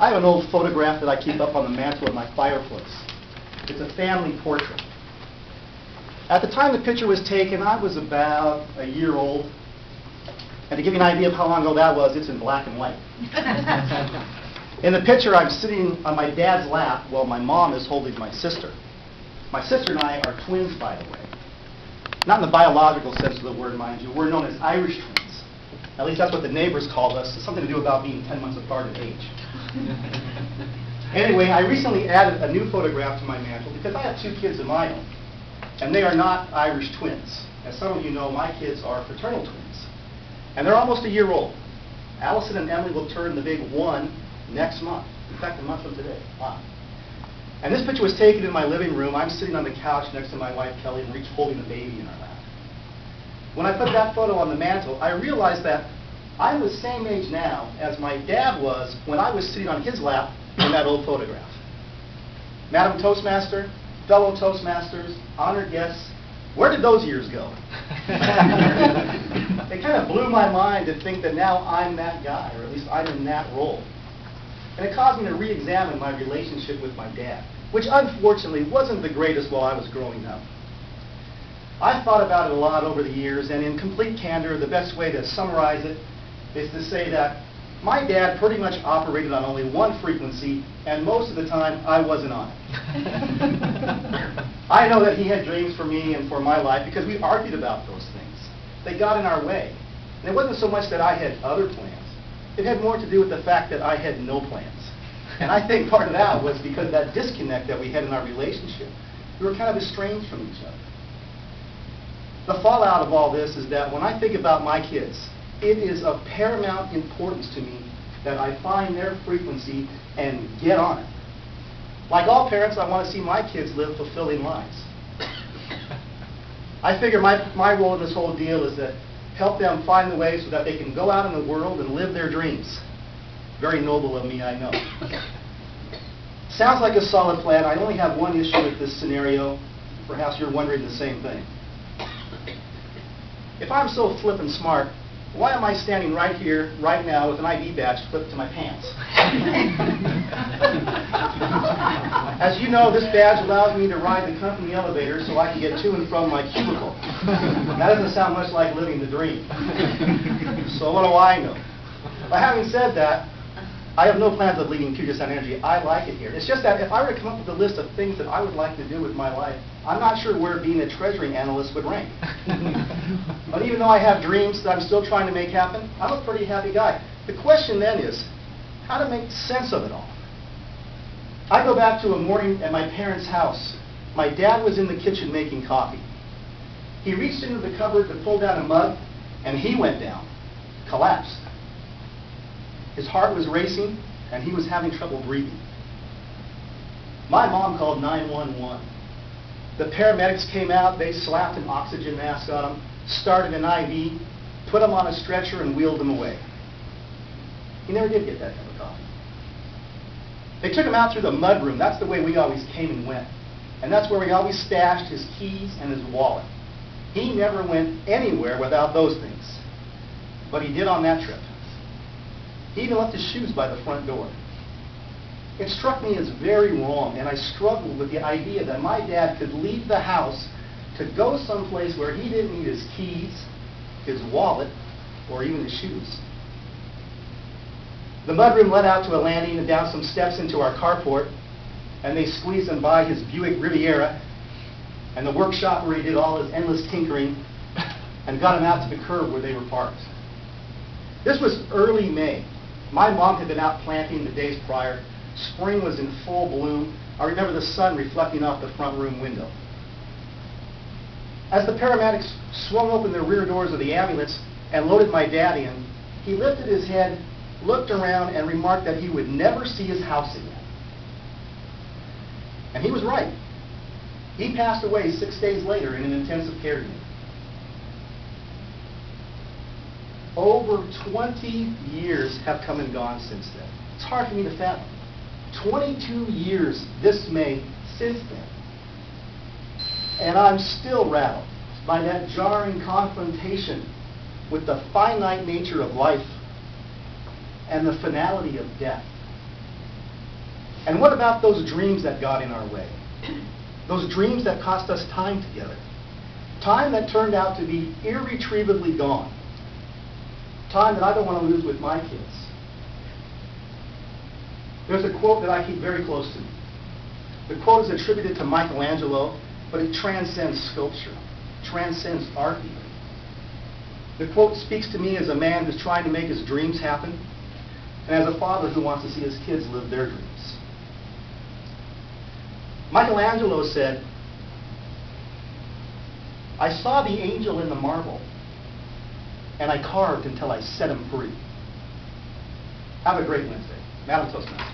I have an old photograph that I keep up on the mantle of my fireplace. It's a family portrait. At the time the picture was taken, I was about a year old. And to give you an idea of how long ago that was, it's in black and white. In the picture, I'm sitting on my dad's lap while my mom is holding my sister. My sister and I are twins, by the way. Not in the biological sense of the word, mind you. We're known as Irish twins. At least that's what the neighbors called us. It's something to do about being 10 months apart in age. Anyway, I recently added a new photograph to my mantle because I have 2 kids of my own. And they are not Irish twins. As some of you know, my kids are fraternal twins. And they're almost a year old. Allison and Emily will turn the big 1 next month. In fact, a month from today. Wow. And this picture was taken in my living room. I'm sitting on the couch next to my wife, Kelly, and we're each holding the baby in our lap. When I put that photo on the mantle, I realized that I'm the same age now as my dad was when I was sitting on his lap in that old photograph. Madam Toastmaster, fellow Toastmasters, honored guests, where did those years go? It kind of blew my mind to think that now I'm that guy, or at least I'm in that role. And it caused me to re-examine my relationship with my dad, which unfortunately wasn't the greatest while I was growing up. I've thought about it a lot over the years, and in complete candor, the best way to summarize it is to say that my dad pretty much operated on only one frequency, and most of the time, I wasn't on it. I know that he had dreams for me and for my life because we argued about those things. They got in our way. And it wasn't so much that I had other plans. It had more to do with the fact that I had no plans. And I think part of that was because of that disconnect that we had in our relationship. We were kind of estranged from each other. The fallout of all this is that when I think about my kids, it is of paramount importance to me that I find their frequency and get on it. Like all parents, I want to see my kids live fulfilling lives. I figure my role in this whole deal is to help them find the way so that they can go out in the world and live their dreams. Very noble of me, I know. Sounds like a solid plan. I only have one issue with this scenario. Perhaps you're wondering the same thing. If I'm so flippin' smart, why am I standing right here, right now, with an ID badge clipped to my pants? As you know, this badge allows me to ride the company elevator so I can get to and from my cubicle. That doesn't sound much like living the dream. So what do I know? But having said that, I have no plans of leaving Puget Sound Energy. I like it here. It's just that if I were to come up with a list of things that I would like to do with my life, I'm not sure where being a treasury analyst would rank. But even though I have dreams that I'm still trying to make happen, I'm a pretty happy guy. The question then is, how to make sense of it all? I go back to a morning at my parents' house. My dad was in the kitchen making coffee. He reached into the cupboard to pull down a mug, and he went down, collapsed. His heart was racing, and he was having trouble breathing. My mom called 911. The paramedics came out, they slapped an oxygen mask on him, started an IV, put him on a stretcher, and wheeled him away. He never did get that cup of coffee. They took him out through the mudroom. That's the way we always came and went. And that's where he always stashed his keys and his wallet. He never went anywhere without those things. But he did on that trip. He even left his shoes by the front door. It struck me as very wrong, and I struggled with the idea that my dad could leave the house to go someplace where he didn't need his keys, his wallet, or even his shoes. The mudroom led out to a landing and down some steps into our carport, and they squeezed him by his Buick Riviera and the workshop where he did all his endless tinkering and got him out to the curb where they were parked. This was early May. My mom had been out planting the days prior. Spring was in full bloom. I remember the sun reflecting off the front room window. As the paramedics swung open the rear doors of the ambulance and loaded my dad in, he lifted his head, looked around, and remarked that he would never see his house again. And he was right. He passed away 6 days later in an intensive care unit. Over 20 years have come and gone since then. It's hard for me to fathom. 22 years this May since then. And I'm still rattled by that jarring confrontation with the finite nature of life and the finality of death. And what about those dreams that got in our way? Those dreams that cost us time together. Time that turned out to be irretrievably gone. Time that I don't want to lose with my kids. There's a quote that I keep very close to me. The quote is attributed to Michelangelo, but it transcends sculpture, transcends art even. The quote speaks to me as a man who's trying to make his dreams happen, and as a father who wants to see his kids live their dreams. Michelangelo said, "I saw the angel in the marble, and I carved until I set him free." Have a great Wednesday. Madam Toastmaster.